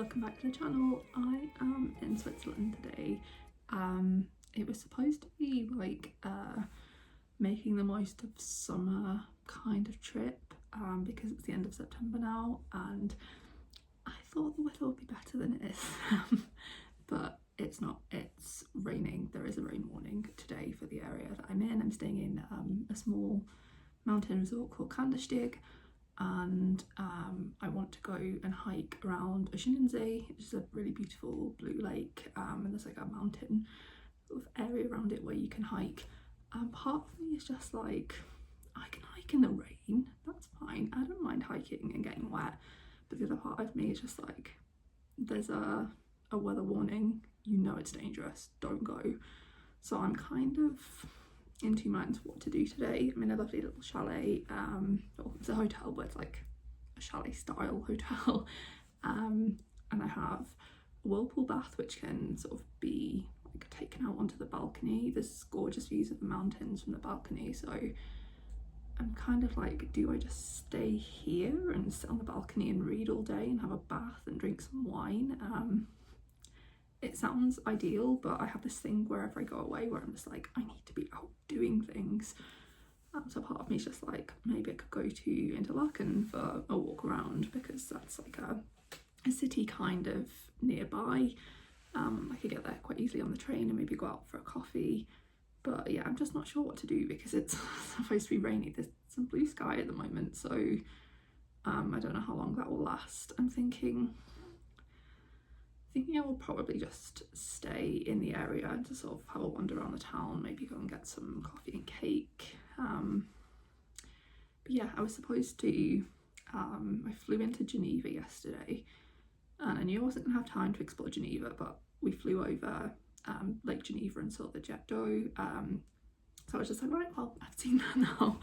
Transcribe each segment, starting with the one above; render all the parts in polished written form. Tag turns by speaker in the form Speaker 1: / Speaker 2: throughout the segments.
Speaker 1: welcome back to the channel. I am in Switzerland today. It was supposed to be like making the most of summer kind of trip because it's the end of September now, and I thought the weather would be better than it is. But it's not. It's raining. There is a rain warning today for the area that I'm in. I'm staying in a small mountain resort called Kandersteg, and I want to go and hike around Oceansee, which is a really beautiful blue lake, and there's like a mountain sort of area around it where you can hike. Part of me is just like, I can hike in the rain, that's fine, I don't mind hiking and getting wet, but the other part of me is just like, there's a weather warning, you know it's dangerous, don't go. So I'm kind of in two minds what to do today. I'm in a lovely little chalet, it's a hotel but it's like a chalet style hotel, and I have a whirlpool bath which can sort of be like taken out onto the balcony. There's gorgeous views of the mountains from the balcony, so I'm kind of like, do I just stay here and sit on the balcony and read all day and have a bath and drink some wine? It sounds ideal, but I have this thing wherever I go away where I'm just like, I need to be out doing things. So part of me is just like, maybe I could go to Interlaken for a walk around because that's like a city kind of nearby. I could get there quite easily on the train and maybe go out for a coffee. But yeah, I'm just not sure what to do because it's supposed to be rainy. There's some blue sky at the moment, so I don't know how long that will last. I'm thinking I will probably just stay in the area and just sort of have a wander around the town, maybe go and get some coffee and cake. But yeah, I was supposed to, I flew into Geneva yesterday and I knew I wasn't gonna have time to explore Geneva, but we flew over Lake Geneva and saw the jet d'eau. So I was just like, right, well, I've seen that now.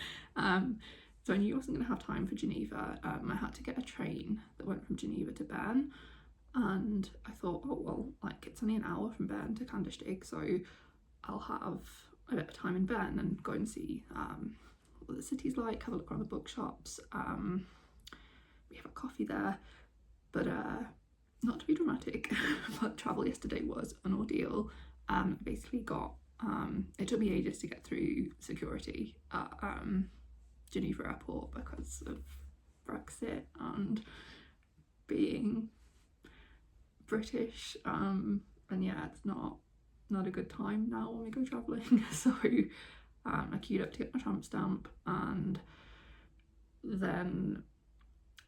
Speaker 1: So I knew I wasn't gonna have time for Geneva. I had to get a train that went from Geneva to Bern. And I thought, oh well, like it's only an hour from Bern to Kandersteg, so I'll have a bit of time in Bern and go and see what the city's like, have a look around the bookshops. We have a coffee there, but not to be dramatic, but travel yesterday was an ordeal. Basically got, it took me ages to get through security at Geneva airport because of Brexit and being British, and yeah, it's not a good time now when we go travelling. So I queued up to get my tramp stamp, and then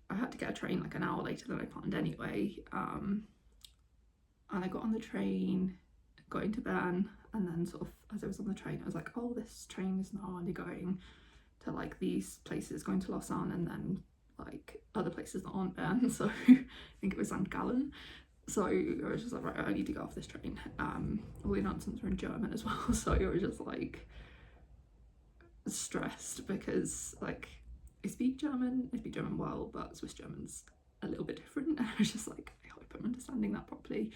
Speaker 1: I had to get a train like an hour later than I planned anyway, and I got on the train going to Bern, and then sort of as I was on the train I was like, oh, this train is now only going to like these places, going to Lausanne and then like other places that aren't Bern. So I think it was St. Gallen. So I was just like, right, I need to go off this train. All the announcements were in German as well, so I was just like stressed because like I speak German well, but Swiss German's a little bit different, and I was just like, I hope I'm understanding that properly.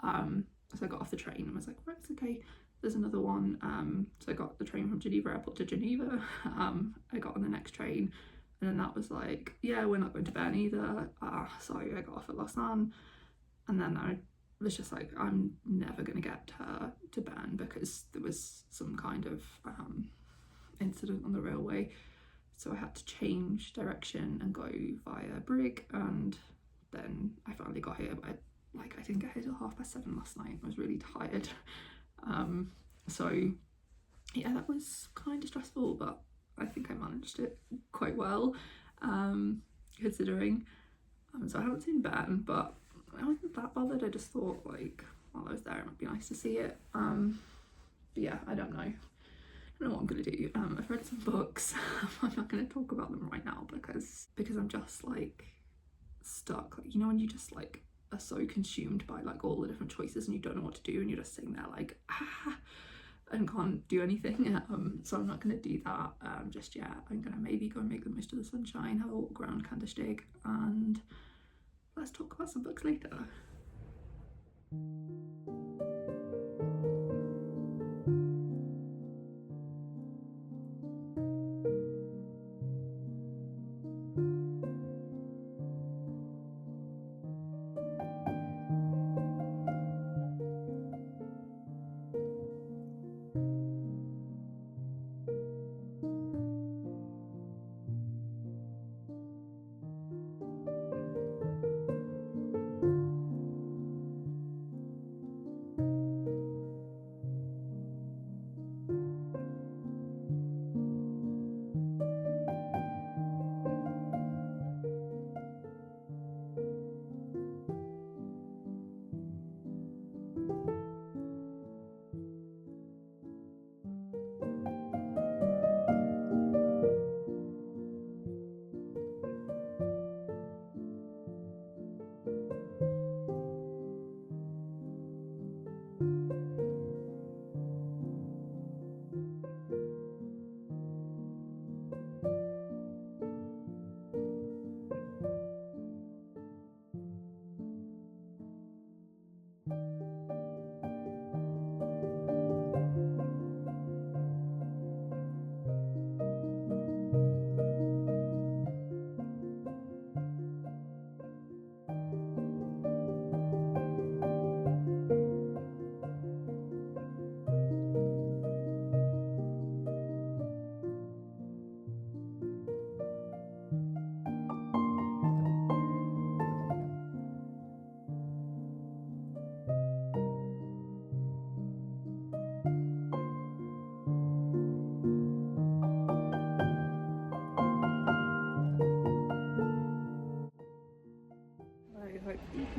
Speaker 1: So I got off the train and was like, right, it's okay, there's another one. So I got the train from Geneva airport to Geneva. I got on the next train, and then that was like, yeah, we're not going to Bern either. So I got off at Lausanne. And then I was just like, I'm never going to get to Bern because there was some kind of incident on the railway. So I had to change direction and go via Brig, and then I finally got here, but I didn't get here till 7:30 last night. I was really tired. So yeah, that was kind of stressful, but I think I managed it quite well, considering. So I haven't seen Bern, but I wasn't that bothered. I just thought like while I was there it might be nice to see it. But yeah, I don't know what I'm gonna do. I've read some books. I'm not gonna talk about them right now because I'm just like stuck, like, you know, when you just like are so consumed by like all the different choices and you don't know what to do and you're just sitting there like and can't do anything. So I'm not gonna do that just yet. I'm gonna maybe go and make the most of the sunshine, have a walk around Kandersteg, and let's talk about some books later.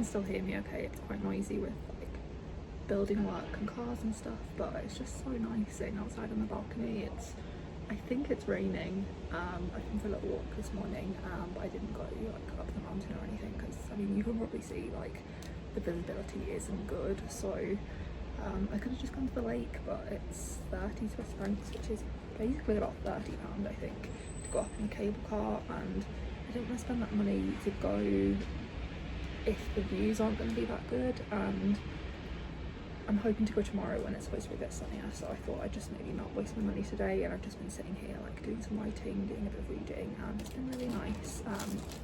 Speaker 1: still hear me okay. It's quite noisy with like building work and cars and stuff, but it's just so nice sitting outside on the balcony. I think it's raining. I've been for a little walk this morning, but I didn't go like up the mountain or anything, because I mean you can probably see like the visibility isn't good, so I could have just gone to the lake, but it's 30 Swiss francs, which is basically about £30 I think, to go up in a cable car, and I didn't want to spend that money to go if the views aren't going to be that good, and I'm hoping to go tomorrow when it's supposed to be a bit sunnier, so I thought I'd just maybe not waste my money today. And I've just been sitting here like doing some writing, doing a bit of reading, and it's been really nice.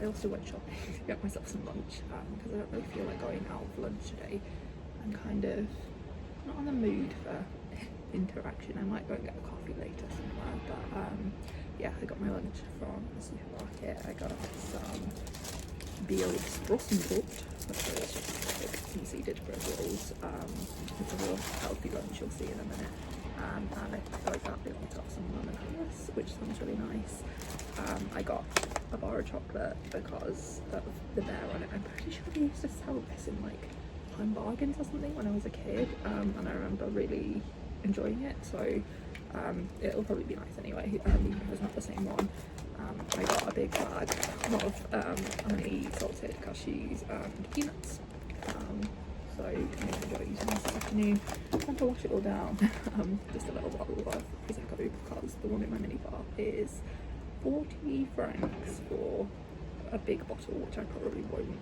Speaker 1: I also went shopping to get myself some lunch, because I don't really feel like going out for lunch today. I'm kind of not on the mood for interaction. I might go and get a coffee later somewhere, but yeah, I got my lunch from the supermarket. I got some Brossenbrot, which is just like some seeded bread rolls. It's a real healthy lunch, you'll see in a minute. And I like that they want to have some lemongrass, which sounds really nice. I got a bar of chocolate because of the bear on it. I'm pretty sure they used to sell this in like Home Bargains or something when I was a kid, and I remember really enjoying it, so it'll probably be nice anyway, even if it's not the same one. I got a big bag of honey salted cashews and peanuts, so I'm going to enjoy using this afternoon. I'm going to wash it all down. Just a little bottle of Prosecco, because the one in my minibar is 40 francs for a big bottle, which I probably won't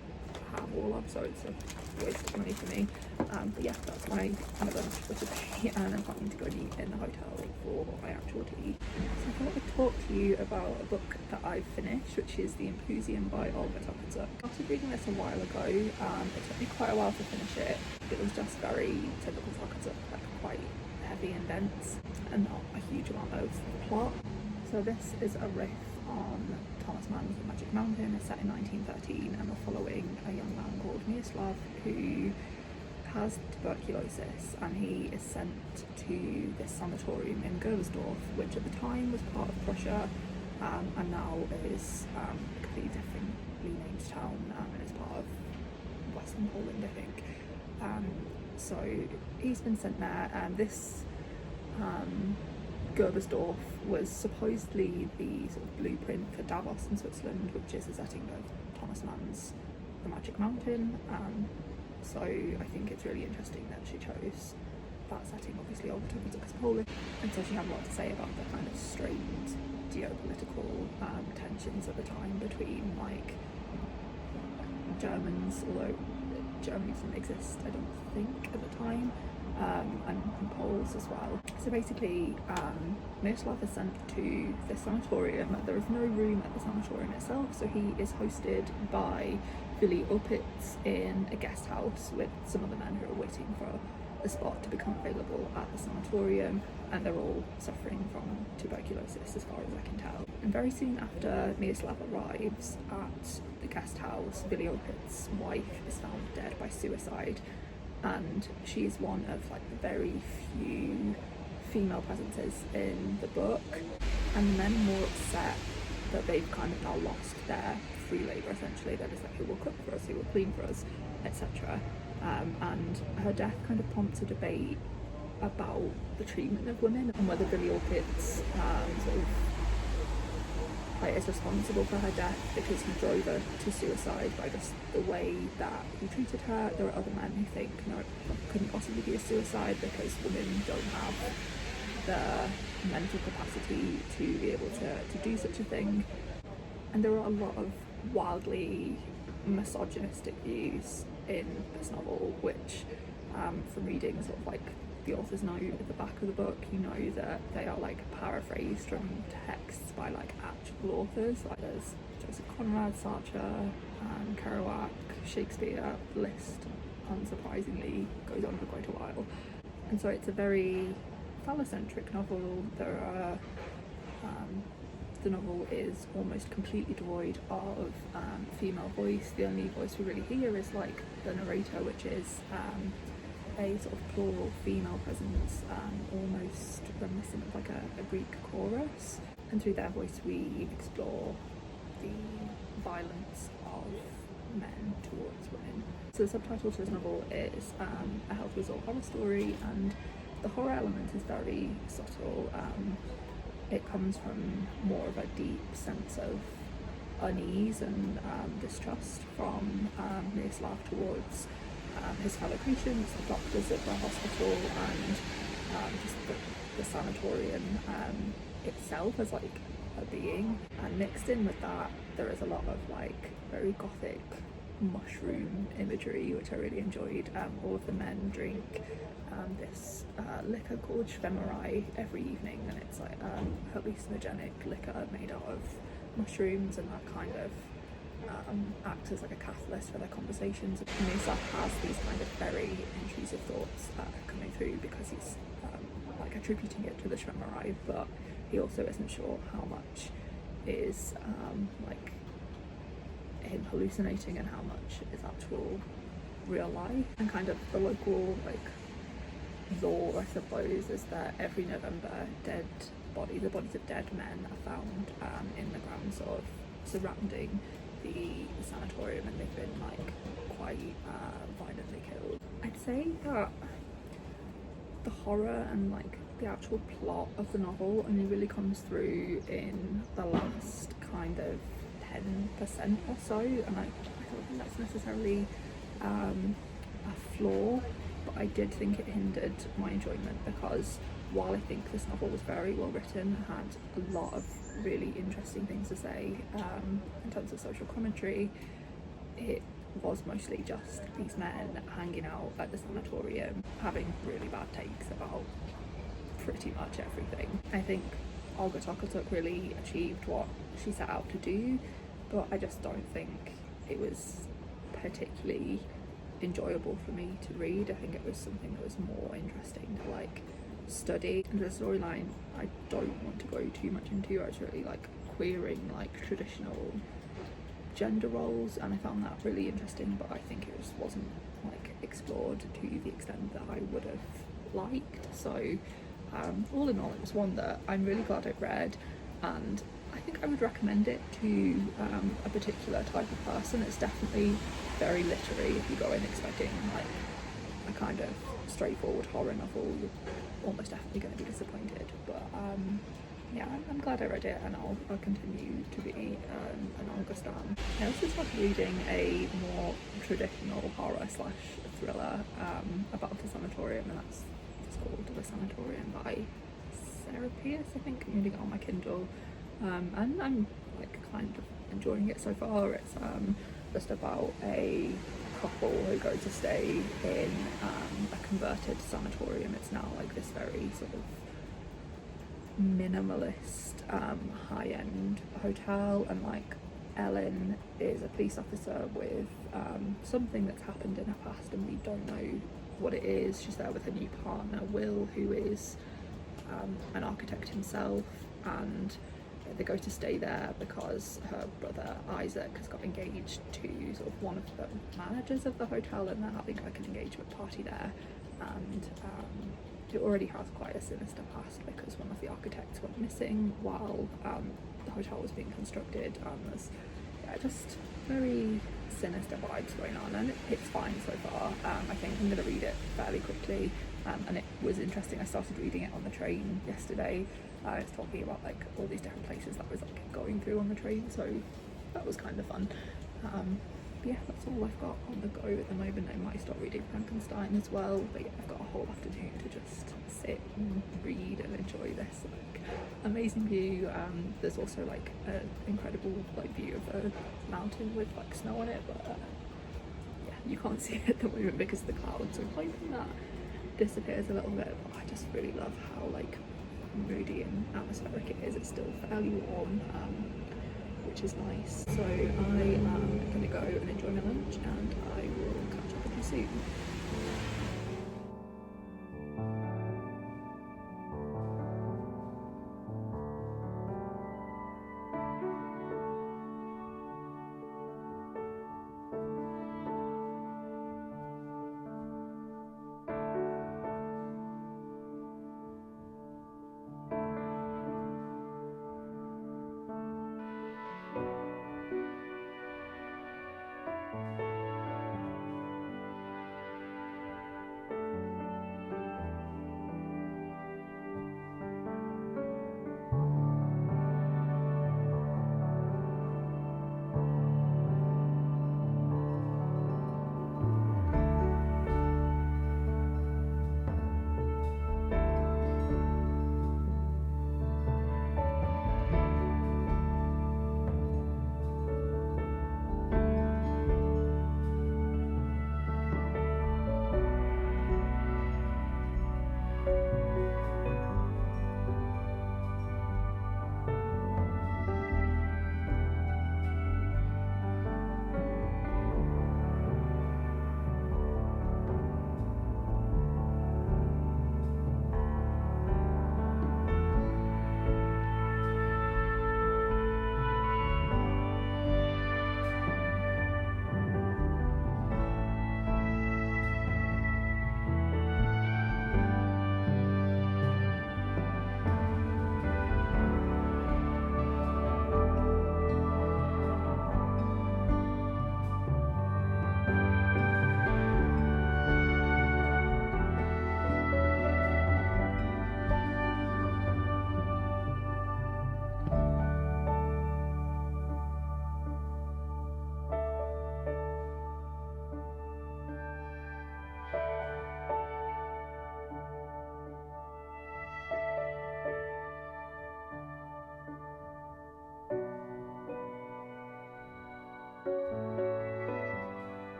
Speaker 1: have all of, so it's a waste of money for me. But yeah, that's my lunch for today, and I'm planning to go and eat in the hotel for my actual tea. So I thought I'd talk to you about a book that I've finished, which is The Empusium by Olga. I started reading this a while ago. It took me quite a while to finish it. It was just very typical tokarczuk, like quite heavy and dense, and not a huge amount of plot. So this is a riff on Thomas Mann's The Magic Mountain. It's set in 1913, and we're following a young man called Miroslav who has tuberculosis, and he is sent to this sanatorium in Gersdorf, which at the time was part of Prussia, and now is a completely differently named town, and is part of Western Poland, I think. So he's been sent there, and this Gersdorf was supposedly the sort of blueprint for Davos in Switzerland, which is the setting of Thomas Mann's The Magic Mountain. So I think it's really interesting that she chose that setting. Obviously Olga took us Polish, and so she had a lot to say about the kind of strained geopolitical tensions at the time between like Germans, although Germany didn't exist I don't think at the time, and Poles as well. So basically Miroslav is sent to the sanatorium. There is no room at the sanatorium itself, so he is hosted by Willi Opitz in a guest house with some other men who are waiting for a spot to become available at the sanatorium, and they're all suffering from tuberculosis as far as I can tell. And very soon after Miroslav arrives at the guest house, Willi Opitz's wife is found dead by suicide, and she is one of like the very few female presences in the book, and the men are more upset that they've kind of now lost their free labour essentially. They're just like, who will cook for us, who will clean for us, etc. And her death kind of prompts a debate about the treatment of women, and whether Willi Opitz sort of like is responsible for her death because he drove her to suicide by just the way that he treated her. There are other men who think no, it couldn't possibly be a suicide because women don't have the mental capacity to be able to do such a thing. And there are a lot of wildly misogynistic views in this novel, which from reading sort of like the author's note at the back of the book, you know that they are like paraphrased from texts by like actual authors. Like there's Joseph Conrad, Sartre, Kerouac, Shakespeare. The list unsurprisingly goes on for quite a while, and so it's a very phallocentric novel. The novel is almost completely devoid of female voice. The only voice we really hear is like the narrator, which is a sort of plural female presence, almost reminiscent of like a Greek chorus. And through their voice we explore the violence of men towards women. So So the subtitle to this novel is a health resort horror story, and the horror element is very subtle. It comes from more of a deep sense of unease and distrust from Miroslav towards his fellow patients, the doctors at the hospital, and just the sanatorium itself as like a being. And mixed in with that, there is a lot of like very gothic mushroom imagery, which I really enjoyed. All of the men drink this liquor called shelley every evening, and it's like hallucinogenic liquor made out of mushrooms, and that kind of acts as like a catalyst for their conversations. Miroslav has these kind of very intrusive thoughts coming through because he's like attributing it to the shelley, but he also isn't sure how much is like him hallucinating and how much is actual real life. And kind of the local like law, I suppose, is that every November the bodies of dead men are found in the grounds sort of surrounding the sanatorium, and they've been like quite violently killed. I'd say that the horror and like the actual plot of the novel only really comes through in the last kind of 10% or so, and I don't think that's necessarily a flaw, but I did think it hindered my enjoyment, because while I think this novel was very well written, had a lot of really interesting things to say in terms of social commentary, it was mostly just these men hanging out at the sanatorium having really bad takes about pretty much everything. I think Olga Tokarczuk really achieved what she set out to do, but I just don't think it was particularly enjoyable for me to read. I think it was something that was more interesting to like study. And the storyline I don't want to go too much into. I was really like queering like traditional gender roles, and I found that really interesting, but I think it just wasn't like explored to the extent that I would have liked. So all in all, it was one that I'm really glad I read, and I think I would recommend it to a particular type of person. It's definitely very literary. If you go in expecting like a kind of straightforward horror novel, you're almost definitely going to be disappointed. But yeah, I'm glad I read it, and I'll continue to be an Olga stan. I also started reading a more traditional horror / thriller about the sanatorium, and it's called The Sanatorium by Pearse, I think. I'm reading it on my Kindle, and I'm like kind of enjoying it so far. It's just about a couple who go to stay in a converted sanatorium. It's now like this very sort of minimalist high-end hotel, and like Ellen is a police officer with something that's happened in her past, and we don't know what it is. She's there with her new partner Will, who is an architect himself, and they go to stay there because her brother Isaac has got engaged to sort of one of the managers of the hotel, and they're having like an engagement party there. And it already has quite a sinister past because one of the architects went missing while the hotel was being constructed. There's just very sinister vibes going on, and it's fine so far. I think I'm going to read it fairly quickly, and it was interesting. I started reading it on the train yesterday. It's talking about like all these different places that I was like going through on the train, so that was kind of fun. But yeah, that's all I've got on the go at the moment. I might start reading Frankenstein as well, but yeah, I've got a whole afternoon to just sit and read and enjoy this like amazing view. There's also like an incredible like view of a mountain with like snow on it, but yeah, you can't see it at the moment because of the clouds, so I'm hoping that disappears a little bit. But I just really love how like moody and atmospheric it is. It's still fairly warm, which is nice. So I am going to go and enjoy my lunch, and I will catch up with you soon.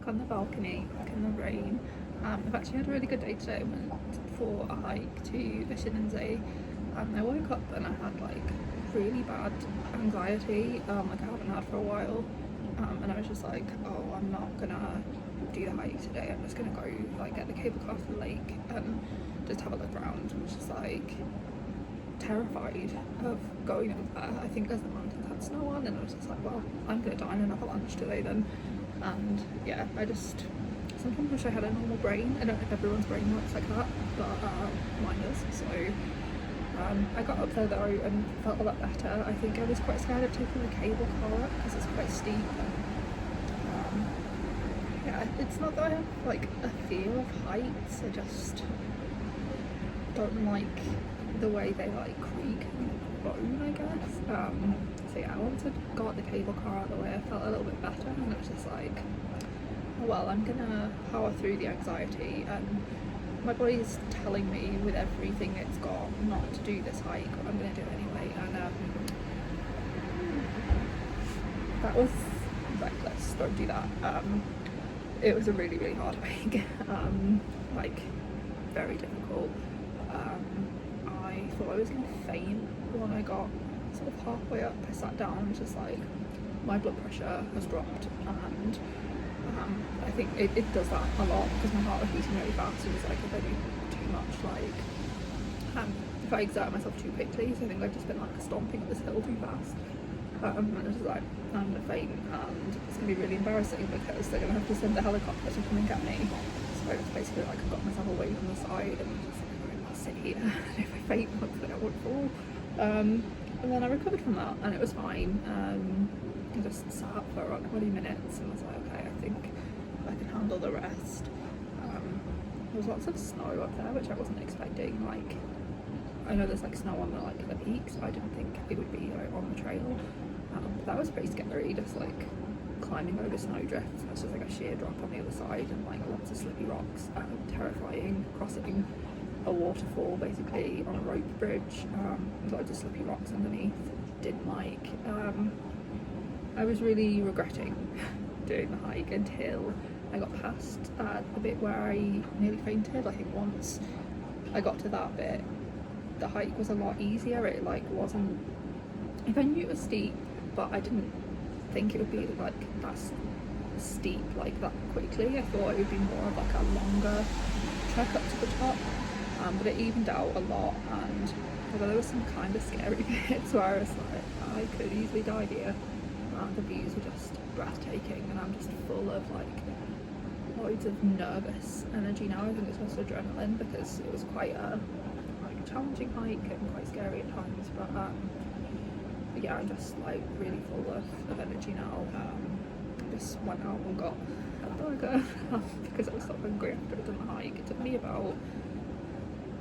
Speaker 1: back on the balcony, back in the rain. I've actually had a really good day today. I went for a hike to Shelley. I woke up and I had like really bad anxiety, like I haven't had for a while, and I was just like, oh, I'm not gonna do the hike today. I'm just gonna go like get the cable car to the lake and just have a look around. I was just like terrified of going over there. I think as the mountains had snow on, and I was just like, well, I'm gonna dine and have a lunch today then. And yeah, I just sometimes wish I had a normal brain. I don't know if everyone's brain works like that, but mine does. So I got up there though and felt a lot better. I think I was quite scared of taking the cable car up because it's quite steep. And, yeah, it's not that I have like a fear of heights. I just don't like the way they like creak and bone, I guess. So yeah, once I got the cable car out of the way, I felt a little bit better, and it was just like, oh, well, I'm gonna power through the anxiety, and my body's telling me with everything it's got not to do this hike, but I'm gonna do it anyway. And that was reckless. Don't do that. It was a really, really hard hike. Like very difficult. I thought I was gonna faint when I got sort of halfway up. I sat down, just like my blood pressure has dropped, and I think it does that a lot because my heart was beating really fast. It was like if I do too much, like if I exert myself too quickly. So I think I've just been like stomping up this hill too fast, and I was just like, I'm gonna faint, and it's gonna be really embarrassing because they're gonna have to send the helicopter to come and get me. So it's basically like I got myself away from the side and just like, I'll sit here. If I faint, hopefully I won't fall. And then I recovered from that, and it was fine. I just sat for about 20 minutes and was like, okay, I think I can handle the rest. There was lots of snow up there, which I wasn't expecting. Like, I know there's like snow on the peaks, but I didn't think it would be like on the trail. But that was pretty scary, just like climbing over snowdrifts. That's just like a sheer drop on the other side, and like lots of slippy rocks. Terrifying. Crossing a waterfall basically on a rope bridge, loads of slippy rocks underneath. Didn't like. I was really regretting doing the hike until I got past the bit where I nearly fainted. I think once I got to that bit, the hike was a lot easier. It like wasn't, if I knew it was steep, but I didn't think it would be like that steep like that quickly. I thought it would be more of like a longer trek up to the top, but it evened out a lot. And although there was some kind of scary bits where I was like, I could easily die here, the views were just breathtaking, and I'm just full of like loads of nervous energy now. I think it's also adrenaline because it was quite a like challenging hike and quite scary at times, but yeah, I'm just like really full of energy now. I just went out and got a burger because I was so hungry after I'd done the hike. It took me about,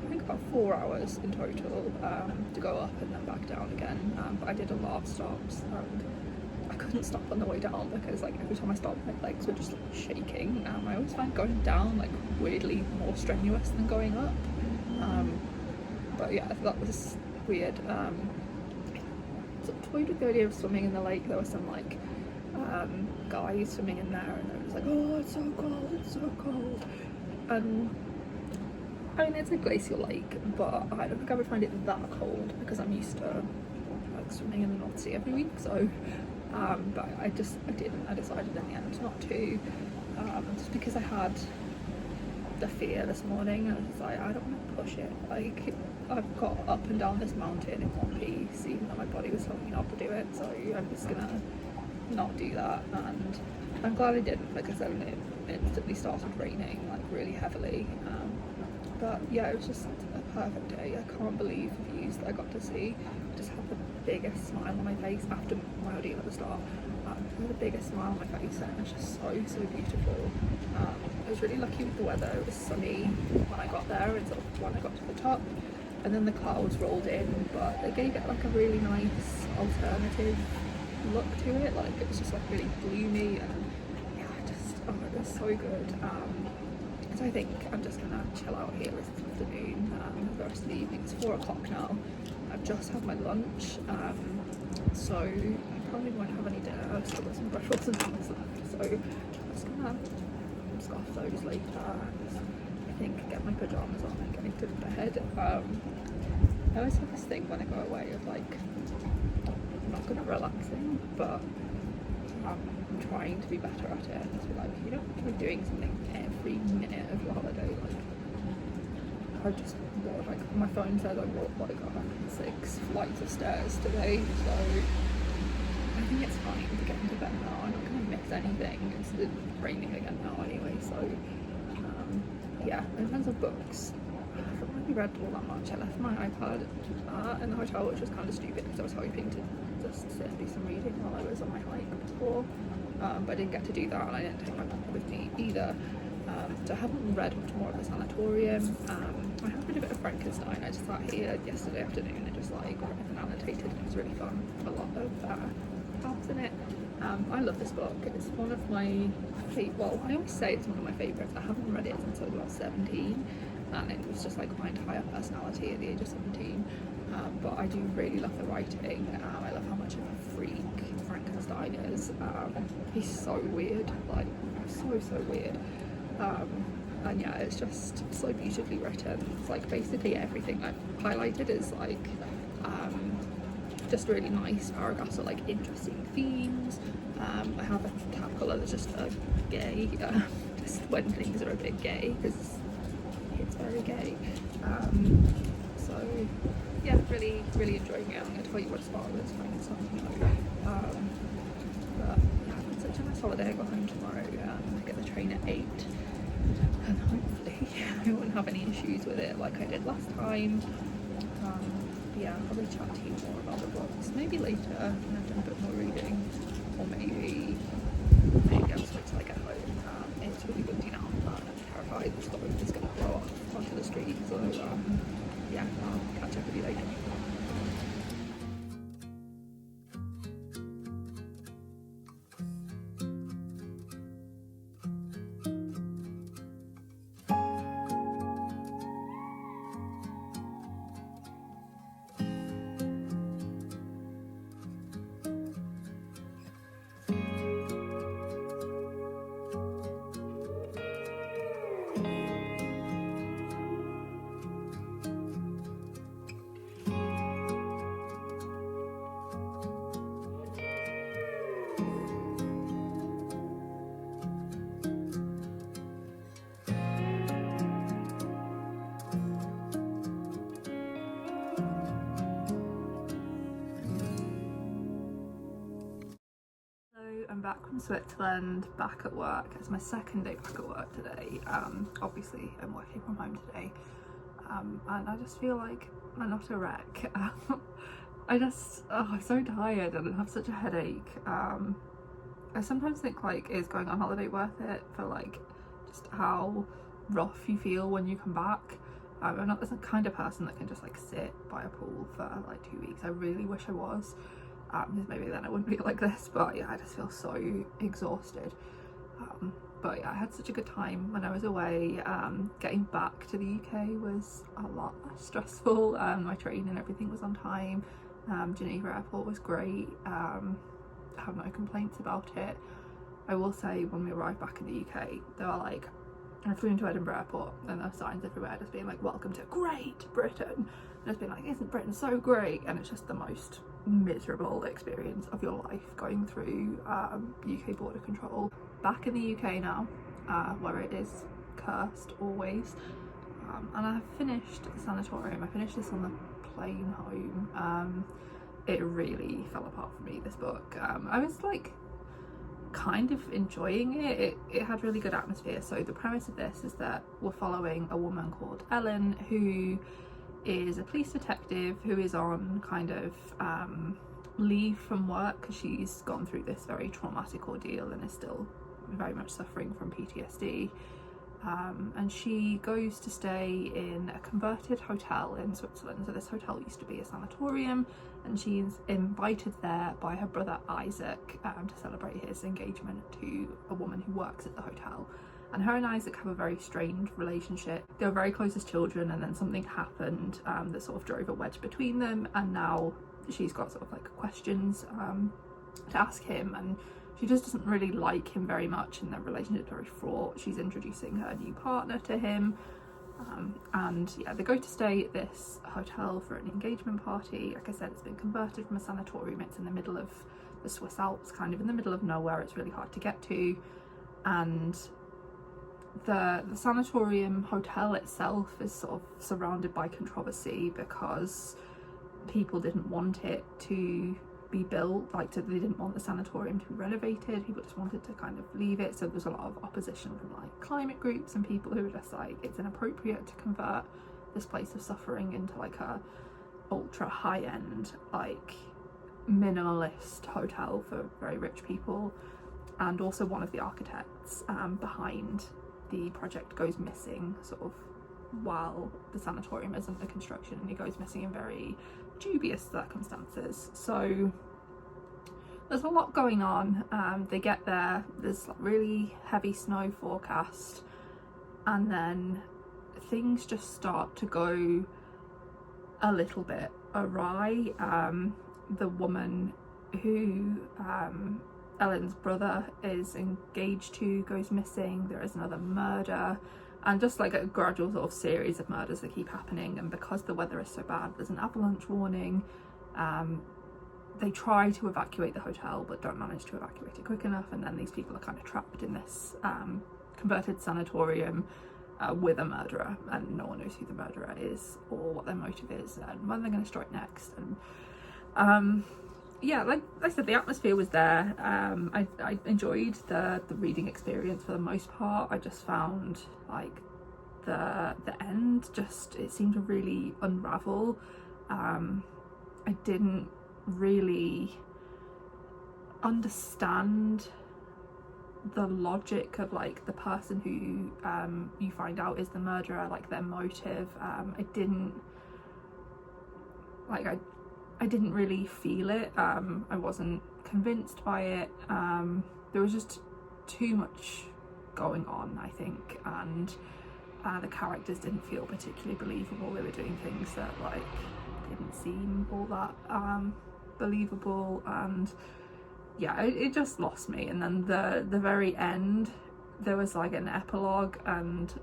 Speaker 1: I think about 4 hours in total to go up and then back down again, but I did a lot of stops, and I couldn't stop on the way down because like every time I stopped my legs were just like shaking. I always find going down like weirdly more strenuous than going up, but yeah, that was weird. Sort of toyed with the idea of swimming in the lake. There were some like guys swimming in there, and I was like, oh, it's so cold, it's so cold. And I mean, it's a glacial lake, but I don't think I would find it that cold because I'm used to like swimming in the North Sea every week. So but I didn't. I decided in the end not to, just because I had the fear this morning. I was just like, I don't want to push it. Like, I've got up and down this mountain in one piece, even though my body was telling me not to do it. So I'm just gonna not do that. And I'm glad I didn't, because then it instantly started raining like really heavily. But yeah, it was just a perfect day. I can't believe the views that I got to see. I just had the biggest smile on my face after my ordeal at the start. I had the biggest smile on my face, and it was just so beautiful. I was really lucky with the weather. It was sunny when I got there and sort of when I got to the top, and then the clouds rolled in, but they gave it like a really nice alternative look to it. Like, it was just like really gloomy, and yeah, it was so good. So I think I'm just gonna chill out here this afternoon, the rest of the evening. It's 4 o'clock now. I've just had my lunch, so I probably won't have any dinner. I've still got some bread rolls and things left, so just gonna scarf those later and I think get my pyjamas on and getting to bed. I always have this thing when I go away of like, I'm not good at relaxing, but I'm trying to be better at it. And just be like, you don't have to be doing something every minute of your holiday. Like, I just walked, like, my phone says I walked like 106 flights of stairs today, so I think it's fine to get into bed now. I'm not going to miss anything. It's raining again now anyway, so yeah. In terms of books, I haven't really read all that much. I left my iPad in the hotel, which was kind of stupid because I was hoping to just sit and do some reading while I was on my hike before, but I didn't get to do that, and I didn't take my book with me either. So I haven't read much more of the Sanatorium. I have read a bit of Frankenstein. I just sat here yesterday afternoon and just like read and annotated. It was really fun. A lot of alps in it. I love this book. It's one of my well, I always say it's one of my favourites. I haven't read it since I was about 17, and it was just like my entire personality at the age of 17. But I do really love the writing. I love how much of a freak Frankenstein is. He's so weird, like so weird. And yeah, it's just so beautifully written. It's like basically everything I've highlighted is like just really nice paragraphs of like interesting themes. I have a tab colour that's just gay, just when things are a bit gay, because it's very gay. So yeah, really enjoying it. I'm going to tell you what spot it's Frankenstein. But yeah, it's such a nice holiday. I go home tomorrow. I get the train at 8, and hopefully I won't have any issues with it like I did last time. Yeah, I'll probably chat to you more about the books maybe later when I've done a bit more reading, or maybe I'll switch till I get home. It's really windy now, but I'm terrified this boat is going to blow off onto the street, so yeah, I'll catch up with you later. I'm back from Switzerland, back at work. It's my second day back at work today. Obviously I'm working from home today, and I just feel like I'm not a wreck. I'm so tired and I have such a headache. I sometimes think like, is going on holiday worth it for like just how rough you feel when you come back? I'm not the kind of person that can just like sit by a pool for like 2 weeks. I really wish I was. Because maybe then I wouldn't be like this, but yeah, I just feel so exhausted. But yeah, I had such a good time when I was away. Getting back to the UK was a lot less stressful. My train and everything was on time. Geneva airport was great. I have no complaints about it. I will say, when we arrived back in the UK, they were like, I flew into Edinburgh airport and there are signs everywhere just being like, welcome to Great Britain. And it's been like, isn't Britain so great? And it's just the most miserable experience of your life going through UK border control. Back in the UK now, where it is cursed always. And I have finished the Sanatorium. I finished this on the plane home. It really fell apart for me, this book. I was like kind of enjoying it. It had really good atmosphere. So the premise of this is that we're following a woman called Ellen, who is a police detective who is on kind of leave from work because she's gone through this very traumatic ordeal and is still very much suffering from PTSD. And she goes to stay in a converted hotel in Switzerland. So this hotel used to be a sanatorium, and she's invited there by her brother Isaac to celebrate his engagement to a woman who works at the hotel. And her and Isaac have a very strained relationship. They were very close as children, and then something happened that sort of drove a wedge between them, and now she's got sort of like questions to ask him, and she just doesn't really like him very much, and their relationship's very fraught. She's introducing her new partner to him, and yeah, they go to stay at this hotel for an engagement party. Like I said, it's been converted from a sanatorium. It's in the middle of the Swiss Alps, kind of in the middle of nowhere. It's really hard to get to, and the sanatorium hotel itself is sort of surrounded by controversy because people didn't want it to be built, like they didn't want the sanatorium to be renovated. People just wanted to kind of leave it, so there's a lot of opposition from like climate groups and people who are just like, it's inappropriate to convert this place of suffering into like a ultra high-end, like minimalist hotel for very rich people. And also one of the architects behind the project goes missing sort of while the sanatorium is under construction, and he goes missing in very dubious circumstances. So there's a lot going on. They get there, there's like really heavy snow forecast, and then things just start to go a little bit awry. The woman who Ellen's brother is engaged to goes missing. There is another murder, and just like a gradual sort of series of murders that keep happening. And because the weather is so bad, there's an avalanche warning. They try to evacuate the hotel but don't manage to evacuate it quick enough, and then these people are kind of trapped in this converted sanatorium with a murderer, and no one knows who the murderer is or what their motive is and when they're going to strike next. And yeah, like I said, the atmosphere was there. I enjoyed the reading experience for the most part. I just found like the end, just, it seemed to really unravel. I didn't really understand the logic of like the person who you find out is the murderer, like their motive. I didn't really feel it. I wasn't convinced by it. There was just too much going on, I think, and the characters didn't feel particularly believable. They were doing things that like didn't seem all that believable, and yeah, it just lost me. And then the very end, there was like an epilogue, and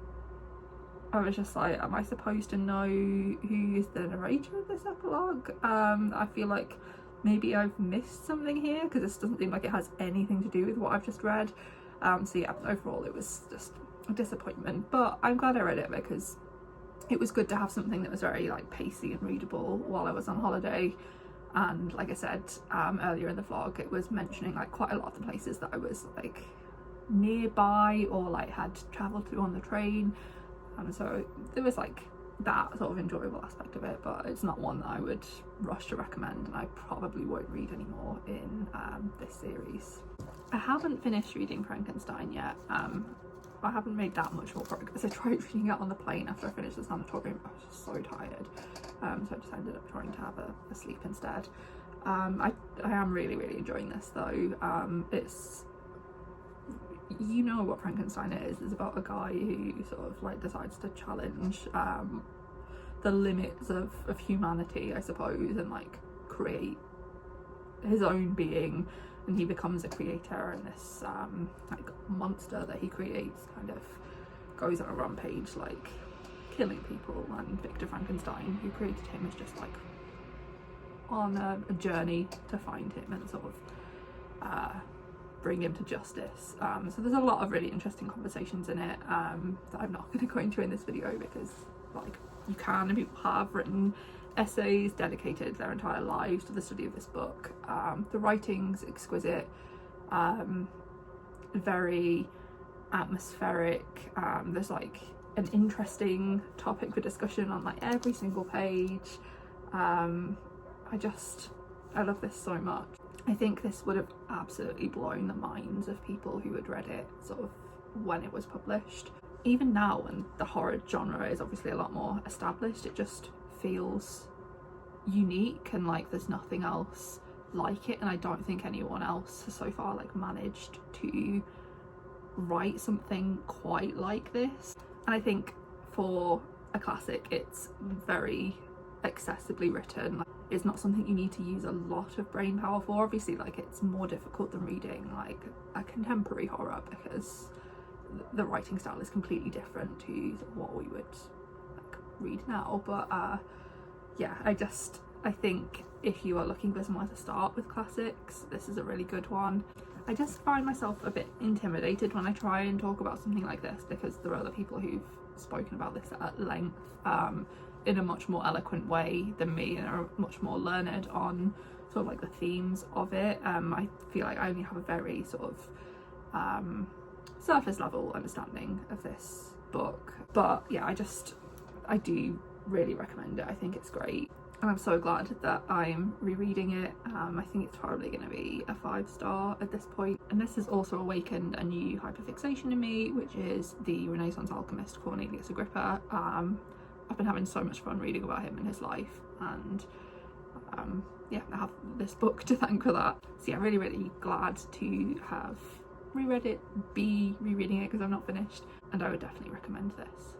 Speaker 1: I was just like, am I supposed to know who is the narrator of this epilogue? I feel like maybe I've missed something here, because this doesn't seem like it has anything to do with what I've just read. So yeah, overall it was just a disappointment, but I'm glad I read it because it was good to have something that was very like pacey and readable while I was on holiday. And like I said earlier in the vlog, it was mentioning like quite a lot of the places that I was like nearby or like had travelled through on the train. So there was like that sort of enjoyable aspect of it, but it's not one that I would rush to recommend, and I probably won't read anymore in this series. I haven't finished reading Frankenstein yet. I haven't made that much more progress. I tried reading it on the plane after I finished the sanatorium. I was just so tired, so I just ended up trying to have a sleep instead. I am really enjoying this though. It's, you know what Frankenstein is. It's about a guy who sort of like decides to challenge the limits of humanity, I suppose, and like create his own being, and he becomes a creator, and this like monster that he creates kind of goes on a rampage, like killing people. And Victor Frankenstein, who created him, is just like on a journey to find him and sort of bring him to justice. So there's a lot of really interesting conversations in it that I'm not going to go into in this video, because like you can, and people have written essays dedicated their entire lives to the study of this book. The writing's exquisite, very atmospheric. There's like an interesting topic for discussion on like every single page. I love this so much. I think this would have absolutely blown the minds of people who had read it sort of when it was published. Even now, when the horror genre is obviously a lot more established, it just feels unique, and like there's nothing else like it, and I don't think anyone else has so far like managed to write something quite like this. And I think for a classic, it's very accessibly written. it's not something you need to use a lot of brain power for. Obviously, like, it's more difficult than reading like a contemporary horror because the writing style is completely different to what we would like read now. But yeah, I think if you are looking for somewhere to start with classics, this is a really good one. I just find myself a bit intimidated when I try and talk about something like this because there are other people who've spoken about this at length in a much more eloquent way than me and are much more learned on sort of like the themes of it. I feel like I only have a very sort of surface level understanding of this book, but yeah, I do really recommend it. I think it's great, and I'm so glad that I'm rereading it. I think it's probably going to be a 5-star at this point, and this has also awakened a new hyperfixation in me, which is the Renaissance alchemist Cornelius Agrippa. I've been having so much fun reading about him and his life, and yeah, I have this book to thank for that. So yeah, really glad to have reread it, rereading it because I'm not finished, and I would definitely recommend this.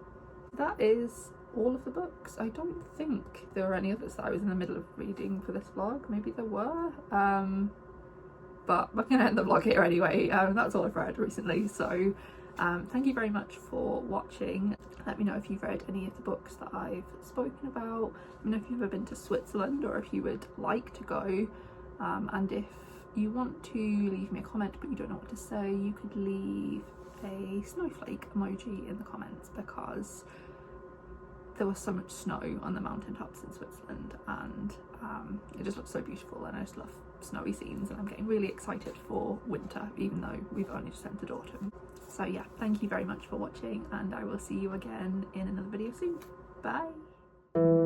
Speaker 1: That is all of the books. I don't think there were any others that I was in the middle of reading for this vlog. Maybe there were, but I'm gonna end the vlog here anyway. That's all I've read recently, so thank you very much for watching. Let me know if you've read any of the books that I've spoken about. Let me know if you've ever been to Switzerland or if you would like to go, and if you want to leave me a comment but you don't know what to say, you could leave a snowflake emoji in the comments, because there was so much snow on the mountaintops in Switzerland, and it just looks so beautiful, and I just love snowy scenes, and I'm getting really excited for winter even though we've only just entered autumn. So yeah, thank you very much for watching, and I will see you again in another video soon. Bye.